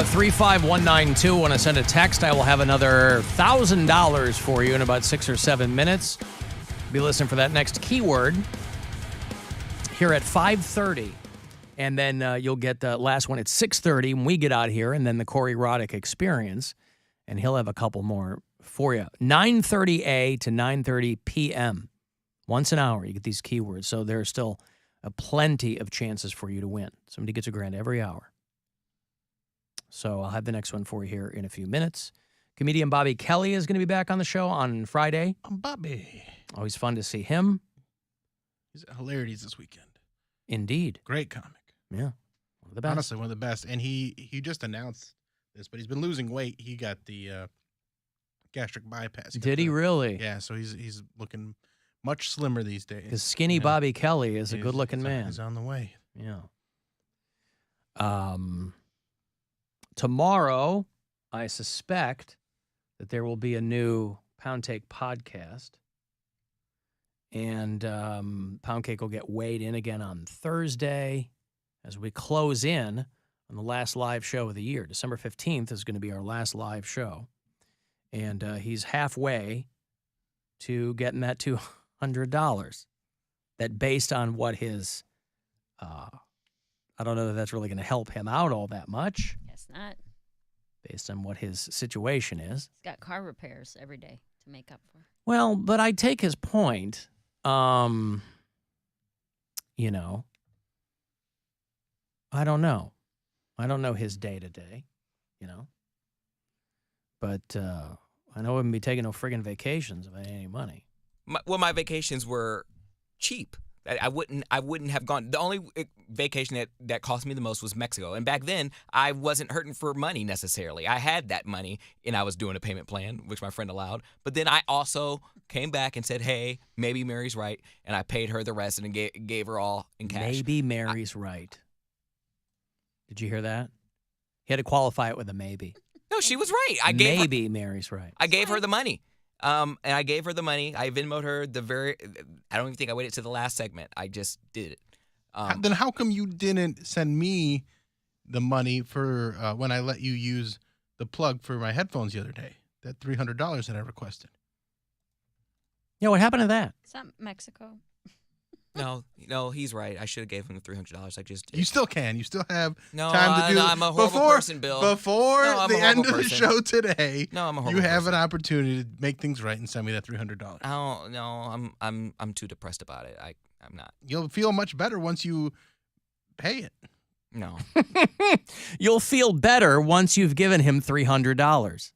35192. When I send a text, I will have another $1,000 for you in about 6 or 7 minutes. Be listening for that next keyword here at 5:30. And then you'll get the last one at 6:30 when we get out here, and then the Corey Roddick Experience. And he'll have a couple more for you. 9:30 a to 9:30 p.m. Once an hour, you get these keywords. So there are still plenty of chances for you to win. Somebody gets $1,000 every hour. So I'll have the next one for you here in a few minutes. Comedian Bobby Kelly is going to be back on the show on Friday. Bobby. Always fun to see him. He's at Hilarities this weekend. Indeed. Great comic. Yeah. One of the best. Honestly, one of the best. And he just announced this, but he's been losing weight. He got the gastric bypass. Did he really? Yeah, so he's looking much slimmer these days. Because skinny Bobby Kelly is a good-looking man. He's on the way. Yeah. Tomorrow, I suspect that there will be a new Poundcake podcast. And Poundcake will get weighed in again on Thursday as we close in on the last live show of the year. December 15th is going to be our last live show. And he's halfway to getting that $200. That based on what his, I don't know that that's really going to help him out all that much. Guess not. Based on what his situation is. He's got car repairs every day to make up for. Well, but I take his point. You know, I don't know. I don't know his day-to-day, you know. But I know I wouldn't be taking no friggin' vacations if I had any money. My vacations were cheap. I wouldn't have gone. The only vacation that cost me the most was Mexico. And back then, I wasn't hurting for money necessarily. I had that money, and I was doing a payment plan, which my friend allowed. But then I also came back and said, hey, maybe Mary's right. And I paid her the rest and gave her all in cash. Maybe Mary's right. Did you hear that? He had to qualify it with a maybe. No, she was right. Maybe Mary's right. I gave her the money. And I gave her the money. I Venmo'd her I don't even think I waited to the last segment. I just did it. Then how come you didn't send me the money for when I let you use the plug for my headphones the other day? That $300 that I requested. Yeah, what happened to that? It's not Mexico. No, he's right. I should have gave him the $300. I just did. You still can. You still have no, time to do no, I'm a horrible person, Bill. Before no, the end of the show today, no, I'm a horrible you have person. an opportunity to make things right and send me that $300. Oh no, I'm too depressed about it. I'm not. You'll feel much better once you pay it. No. You'll feel better once you've given him $300.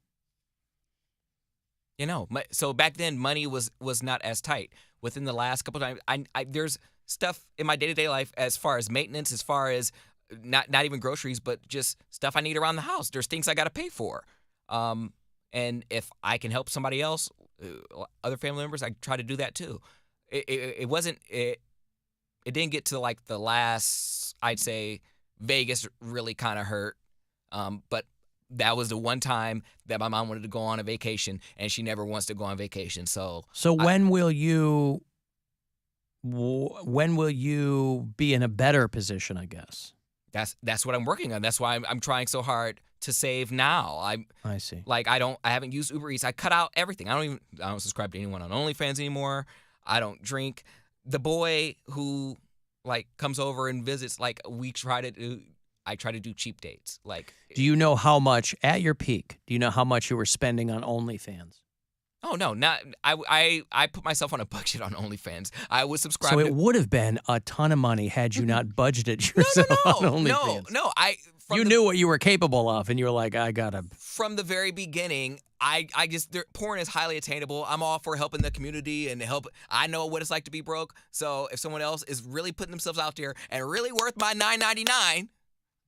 You know, so back then money was not as tight. Within the last couple of times, there's stuff in my day-to-day life as far as maintenance, as far as not even groceries, but just stuff I need around the house. There's things I got to pay for. And if I can help somebody else, other family members, I try to do that too. It didn't get to like the last, I'd say Vegas really kind of hurt. But that was the one time that my mom wanted to go on a vacation, and she never wants to go on vacation. So when will you be in a better position, I guess? That's what I'm working on. That's why I'm trying so hard to save now. I see. Like I haven't used Uber Eats. I cut out everything. I don't subscribe to anyone on OnlyFans anymore. I don't drink. The boy who like comes over and visits, like I try to do cheap dates. Like, do you know how much at your peak? Do you know how much you were spending on OnlyFans? Oh no, not I put myself on a budget on OnlyFans. I was subscribed. So it would have been a ton of money had you not budgeted yourself on OnlyFans. No. You knew what you were capable of, and you were like, I gotta. From the very beginning, porn is highly attainable. I'm all for helping the community and help. I know what it's like to be broke. So if someone else is really putting themselves out there and really worth my $9.99.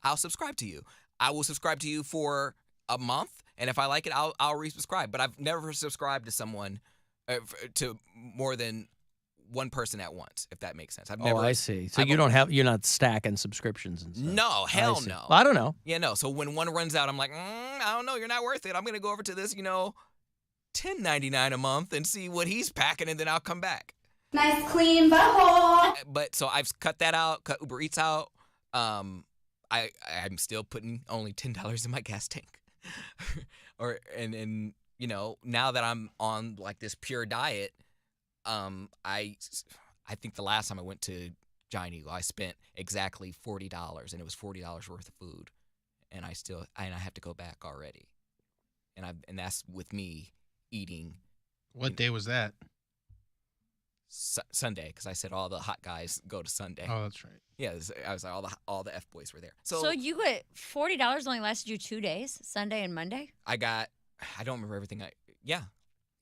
I'll subscribe to you. I will subscribe to you for a month, and if I like it, I'll resubscribe. But I've never subscribed to someone to more than one person at once, if that makes sense. I see. So you're not stacking subscriptions and stuff. No, hell no. Well, I don't know. Yeah, no. So when one runs out, I'm like, I don't know. You're not worth it. I'm gonna go over to this, $10.99 a month and see what he's packing, and then I'll come back. Nice clean butthole. But so I've cut that out. Cut Uber Eats out. I'm still putting only $10 in my gas tank. and you know, now that I'm on like this pure diet, I think the last time I went to Giant Eagle, I spent exactly $40, and it was $40 worth of food, and I have to go back already, and that's with me eating. What day was that? Sunday, because I said all the hot guys go to Sunday. Oh, that's right. Yeah, I was like all the F boys were there. So you got $40 only lasted you 2 days, Sunday and Monday? I don't remember everything.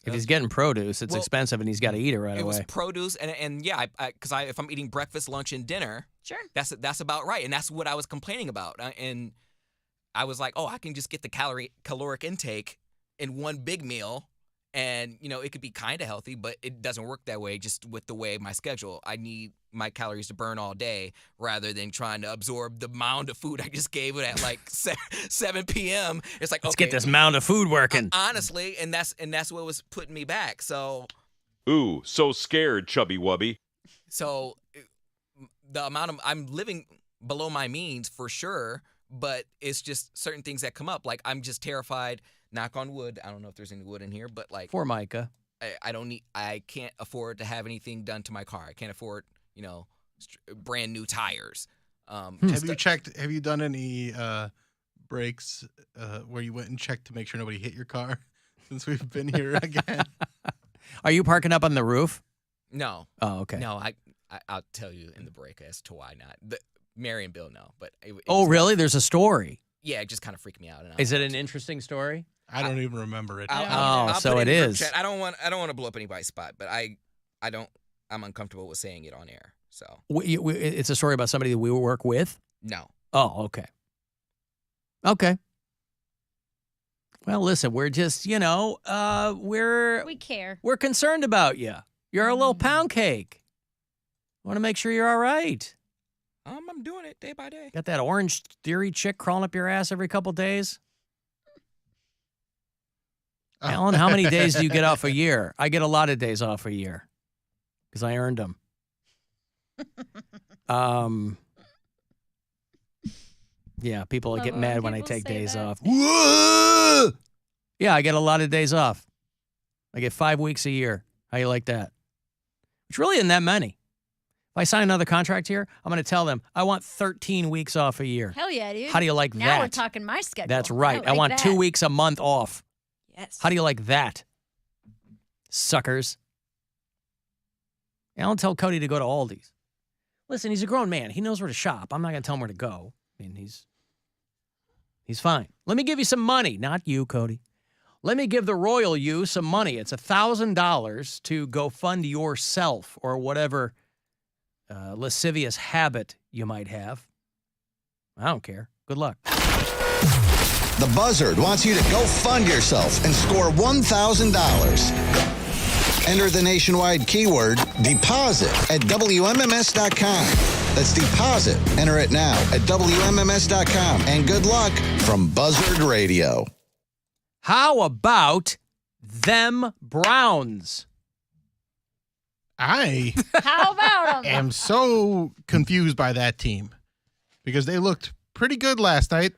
If he's getting produce, it's Well, expensive, and he's got to eat it right It was away. produce, and yeah, because if I'm eating breakfast, lunch, and dinner, Sure. that's about right, and that's what I was complaining about. And I was like, oh, I can just get the caloric intake in one big meal, and you know it could be kind of healthy, but it doesn't work that way. Just with the way my schedule, I need my calories to burn all day rather than trying to absorb the mound of food I just gave it at like 7 p.m. It's like, Let's okay, get this mound of food working. honestly, and that's what was putting me back. So. Ooh, so scared, chubby wubby. So the amount of I'm living below my means for sure, but it's just certain things that come up. Like I'm just terrified. Knock on wood. I don't know if there's any wood in here, but like For Micah. I can't afford to have anything done to my car. I can't afford, you know, brand new tires. Have you done any breaks where you went and checked to make sure nobody hit your car since we've been here again? Are you parking up on the roof? No. Oh, okay. No, I'll tell you in the break as to why not. Mary and Bill know, but it Oh, was really? There's a story. Yeah, it just kind of freaked me out. And Is it an interesting story? I don't even remember it. I'll so put it in the group is. chat. I don't want to blow up anybody's spot, but I'm uncomfortable with saying it on air. So It's a story about somebody that we work with? no. Oh, okay. Okay. Well, listen, we're just, We care. we're concerned about you. You're a little pound cake. Want to make sure you're all right. I'm doing it day by day. Got that Orange Theory chick crawling up your ass every couple days? Alan, how many days do you get off a year? I get a lot of days off a year because I earned them. Yeah, people Love get it when mad when I people take say days that. off. Yeah, I get a lot of days off. I get 5 weeks a year. How you like that? Which really isn't that many. If I sign another contract here, I'm going to tell them I want 13 weeks off a year. Hell yeah, dude. How do you like now that? we're talking my schedule. That's right. I like want that. 2 weeks a month off. Yes. How do you like that? Suckers. Alan, tell Cody to go to Aldi's. Listen, he's a grown man. He knows where to shop. I'm not going to tell him where to go. I mean, he's fine. Let me give you some money. Not you, Cody. Let me give the royal you some money. It's $1,000 to go fund yourself or whatever lascivious habit you might have. I don't care. Good luck. The Buzzard wants you to go fund yourself and score $1,000. Enter the nationwide keyword deposit at WMMS.com. That's deposit. Enter it now at WMMS.com. And good luck from Buzzard Radio. How about them Browns? I How about them? am so confused by that team because they looked pretty good last night.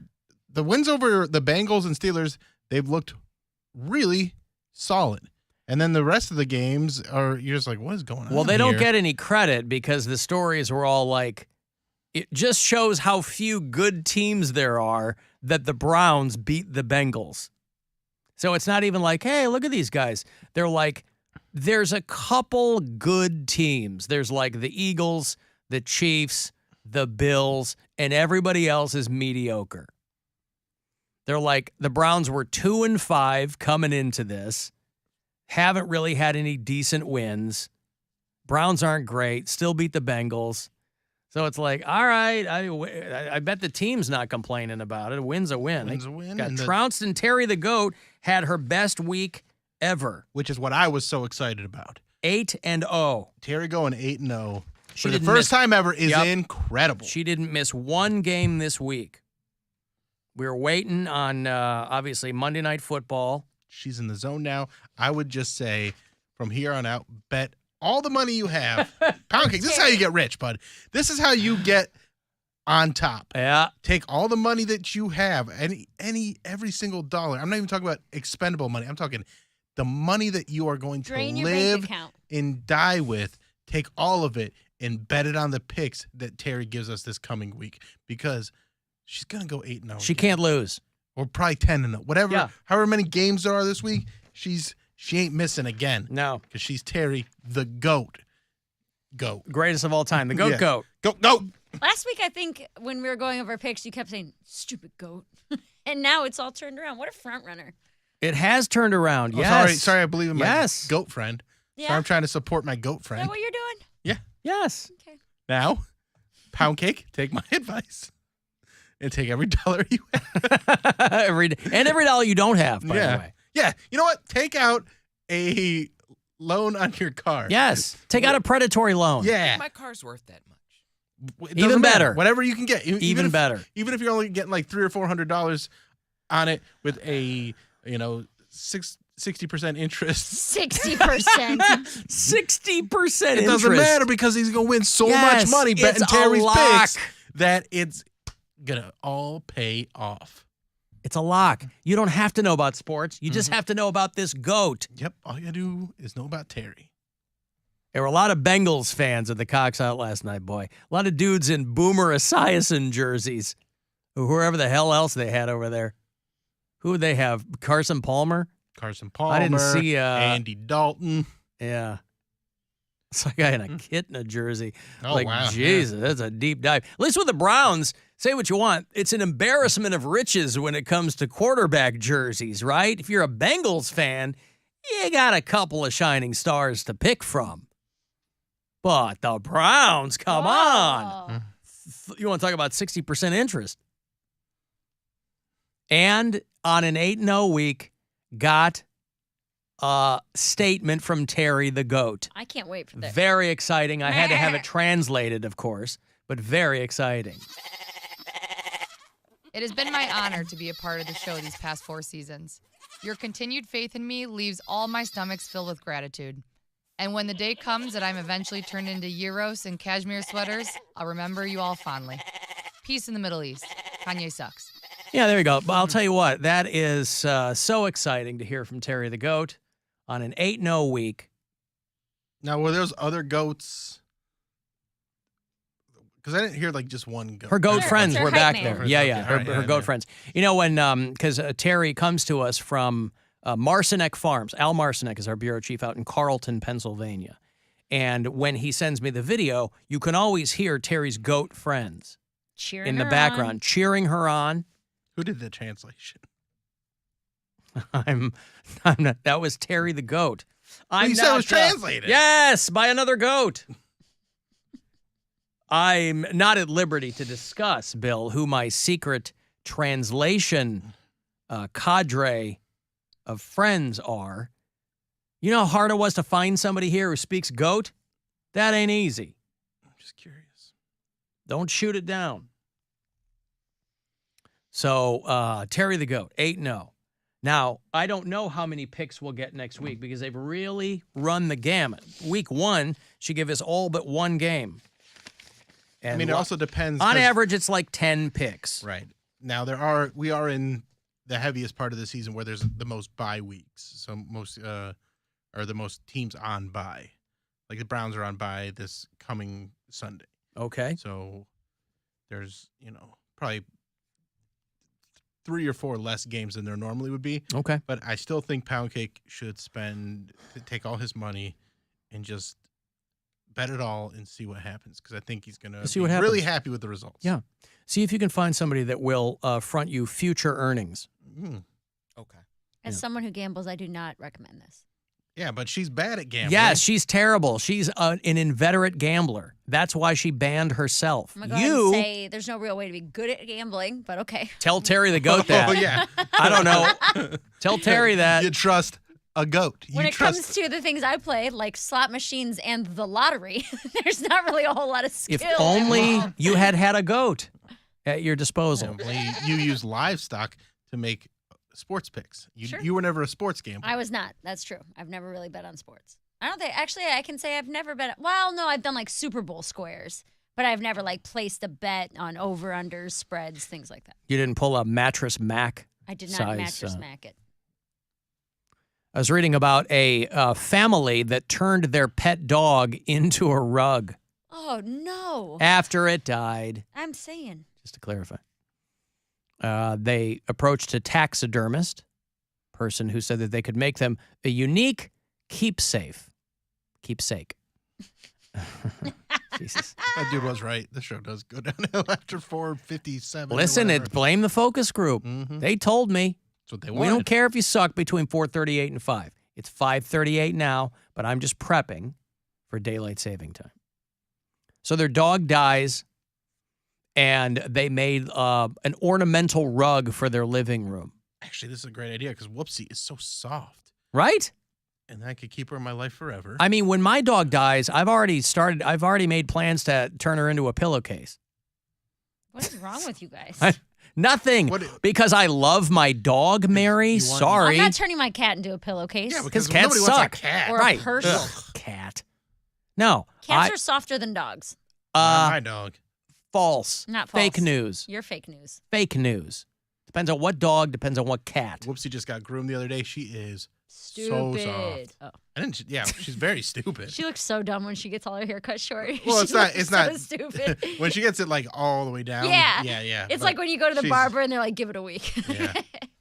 The wins over the Bengals and Steelers, they've looked really solid. And then the rest of the games you're just like, what is going on? Well, they don't here? get any credit because the stories were all like, it just shows how few good teams there are that the Browns beat the Bengals. So it's not even like, hey, look at these guys. They're like, there's a couple good teams. There's like the Eagles, the Chiefs, the Bills, and everybody else is mediocre. They're like, the Browns were 2-5 coming into this. Haven't really had any decent wins. Browns aren't great. Still beat the Bengals. So it's like, all right, I bet the team's not complaining about it. A win's a win. Win's a win. Got and trounced, and Teri the Goat had her best week ever. which is what I was so excited about. 8-0. Teri going 8-0 She for the didn't first miss- time ever is Yep. incredible. She didn't miss one game this week. We were waiting on, obviously, Monday Night Football. She's in the zone now. I would just say from here on out, bet all the money you have. Poundcake, this is how you get rich, bud. This is how you get on top. Yeah. Take all the money that you have, every single dollar. I'm not even talking about expendable money. I'm talking the money that you are going Drain to your bank live account. and die with. Take all of it and bet it on the picks that Teri gives us this coming week, because she's going to go 8-0. She can't lose. Or probably 10-0. Whatever, Yeah. however many games there are this week, she ain't missing again. No. Because she's Teri, the GOAT. Goat. Greatest of all time. The GOAT Yeah. GOAT. Goat. Last week, I think when we were going over picks, you kept saying, stupid goat. And now it's all turned around. What a front runner. It has turned around. Oh, Yes. sorry, I believe in my Yes. goat friend. Yeah. So I'm trying to support my goat Is friend. that what you're doing? Yes. Okay. Now, Poundcake, take my advice and take every dollar you have. every dollar you don't have, by the way. Yeah. You know what? Take out a loan on your car. Yes. Take out a predatory loan. Yeah. My car's worth that much. It Even doesn't matter. better. Whatever you can get. Even better. Even if you're only getting like $300 or $400 on it with a 60% interest. 60%. 60% It doesn't matter because he's gonna win so Yes, much money betting it's a Teri's lock. picks that it's gonna all pay off. It's a lock. You don't have to know about sports. You just have to know about this GOAT. Yep, all you gotta do is know about Teri. There were a lot of Bengals fans at the Cox out last night, boy. A lot of dudes in Boomer Esiason jerseys. Or whoever the hell else they had over there. Who would they have? Carson Palmer? Carson Palmer. I didn't see Andy Dalton. Yeah. It's like I had a kid in a jersey. Oh, like, wow. Jesus, that's a deep dive. At least with the Browns, say what you want. It's an embarrassment of riches when it comes to quarterback jerseys, right? If you're a Bengals fan, you got a couple of shining stars to pick from. But the Browns, come on. You want to talk about 60% interest. And on an 8-0 week, got a statement from Teri the GOAT. I can't wait for this. Very exciting. I had to have it translated, of course, but very exciting. It has been my honor to be a part of the show these past 4 seasons. Your continued faith in me leaves all my stomachs filled with gratitude. And when the day comes that I'm eventually turned into gyros and cashmere sweaters, I'll remember you all fondly. Peace in the Middle East. Kanye sucks. Yeah, there you go. But I'll tell you what, that is so exciting to hear from Teri the GOAT on an 8-0 week. Now, were those other goats? Because I didn't hear like just one goat. Her GOAT Sure, friends her were hype back man. there. Yeah, yeah. Okay, all right, Her yeah, GOAT yeah. friends. You know, when, because Teri comes to us from Marcinek Farms. Al Marcinek is our bureau chief out in Carlton, Pennsylvania. And when he sends me the video, you can always hear Teri's GOAT friends Cheering in the her background, on. cheering her on. Who did the translation? I'm not. That was Teri the GOAT. You said it was translated. Yes, by another GOAT. I'm not at liberty to discuss, Bill, who my secret translation cadre of friends are. You know how hard it was to find somebody here who speaks GOAT? That ain't easy. I'm just curious. Don't shoot it down. So, Teri the GOAT, 8-0. Now, I don't know how many picks we'll get next week because they've really run the gamut. Week 1, she gave us all but one game. And I mean, it also depends. on 'cause- average, it's like 10 picks. Right. Now, we are in the heaviest part of the season where there's the most bye weeks. So the most teams on bye. Like the Browns are on bye this coming Sunday. Okay. So there's, probably 3 or 4 less games than there normally would be. Okay. But I still think Poundcake should take all his money and just bet it all and see what happens. Because I think he's going to See be what really happens. happy with the results. Yeah. See if you can find somebody that will front you future earnings. Mm. Okay. As Yeah. someone who gambles, I do not recommend this. Yeah, but she's bad at gambling. Yes, she's terrible. She's an inveterate gambler. That's why she banned herself. I'm going to go ahead and say there's no real way to be good at gambling, but okay. Tell Teri the GOAT that. Oh, yeah. I don't know. Tell Teri that. You trust a goat. When it comes to the things I play, like slot machines and the lottery, there's not really a whole lot of skill. If only involved. you had a GOAT at your disposal. You use livestock to make sports picks. Sure. You were never a sports gambler. I was not. That's true. I've never really bet on sports. I don't think, actually, I can say I've never bet. Well, no, I've done like Super Bowl squares, But I've never like placed a bet on over-unders, spreads, things like that. You didn't pull a mattress Mac? I did not size, mattress Mac it. I was reading about a family that turned their pet dog into a rug Oh, no. after it died. I'm saying. Just to clarify. They approached a taxidermist person who said that they could make them a unique keepsake. Jesus. That dude was right. The show does go downhill after 4:57. Listen, blame the focus group. Mhm. They told me. That's what they We wanted. don't care if you suck between 4:38 and 5. It's 5:38 now, but I'm just prepping for daylight saving time. So their dog dies, and they made an ornamental rug for their living room. Actually, this is a great idea because Whoopsie is so soft. Right? And I could keep her in my life forever. I mean, when my dog dies, I've already made plans to turn her into a pillowcase. What is wrong with you guys? Nothing. What- Because I love my dog, Mary. You want- Sorry. I'm not turning my cat into a pillowcase. yeah, because because cats nobody suck. wants a cat. Or Right. a person. Ugh, cat. No. Cats are softer than dogs. Not my dog. False. Not false. Fake news. You're fake news. Fake news. Depends on what dog, depends on what cat. Whoopsie just got groomed the other day. She is Stupid. so soft. Oh. I didn't. Yeah, she's very stupid. She looks so dumb when she gets all her hair cut short. Well, She it's not. looks It's so not stupid. when she gets it like all the way down. Yeah. Yeah. It's but like when you go to the she's- barber and they're like, "Give it a week." Yeah.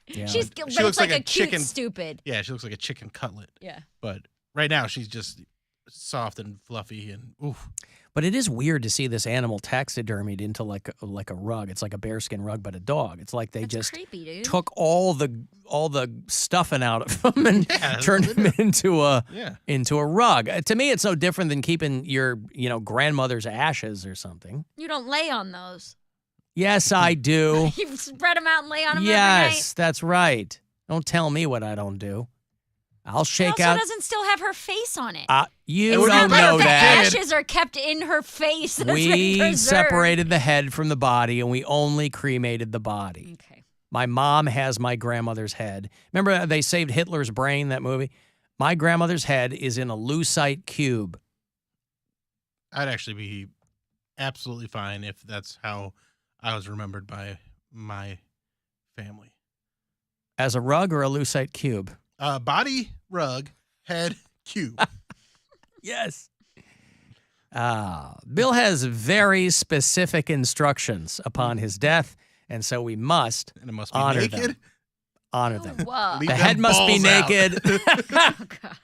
Yeah. She's, She but looks it's like like a a cute chicken. stupid. Yeah, she looks like a chicken cutlet. Yeah. But right now she's just soft and fluffy and oof. But it is weird to see this animal taxidermied into like a rug. It's like a bearskin rug, but a dog. It's like they That's just creepy, dude. took all the stuffing out of them and Yeah, turned that's them what into a rug. To me, it's no different than keeping your grandmother's ashes or something. You don't lay on those. Yes, I do. You spread them out and lay on them every Yes, that's right. Don't tell me what I don't do. I'll night. She shake also out. doesn't still have her face on it. You It's would not don't be like know the that. ashes are kept in her face. That's been We preserved. separated the head from the body, and we only cremated the body. Okay. My mom has my grandmother's head. Remember they saved Hitler's brain, that movie? My grandmother's head is in a lucite cube. I'd actually be absolutely fine if that's how I was remembered by my family. As a rug or a lucite cube? Body, rug, head, cube. Yes. Bill has very specific instructions upon his death, and so we must And it must be honor naked. them. Honor them. Whoa. Leave The them head must be balls out. naked. Oh, God.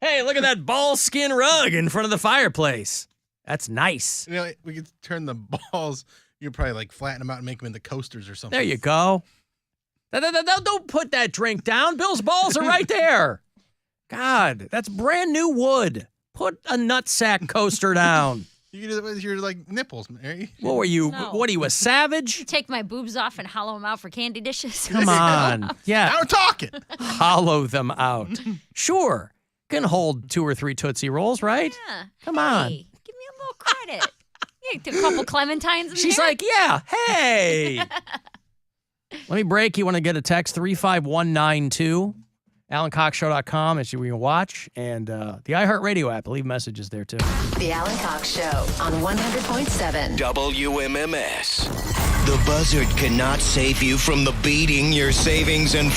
Hey, look at that ball skin rug in front of the fireplace. That's nice. You know, we could turn the balls. You'd probably like flatten them out and make them into coasters or something. There you go. Don't put that drink down. Bill's balls are right there. God, that's brand new wood. Put a nutsack coaster down. You can do that with your like nipples, Mary. What were you? No. What are you, a savage? Take my boobs off and hollow them out for candy dishes. Come on. Now Yeah, we're talking. hollow them out. Sure. Can hold 2 or 3 Tootsie Rolls, right? Yeah. Come on. Hey, give me a little credit. You get a couple clementines in She's there. like, yeah, hey. Let me break. You want to get a text 35192. AlanCoxShow.com. It's where you can watch. And the iHeartRadio app. Leave messages there, too. The Alan Cox Show on 100.7. WMMS. The Buzzard cannot save you from the beating your savings and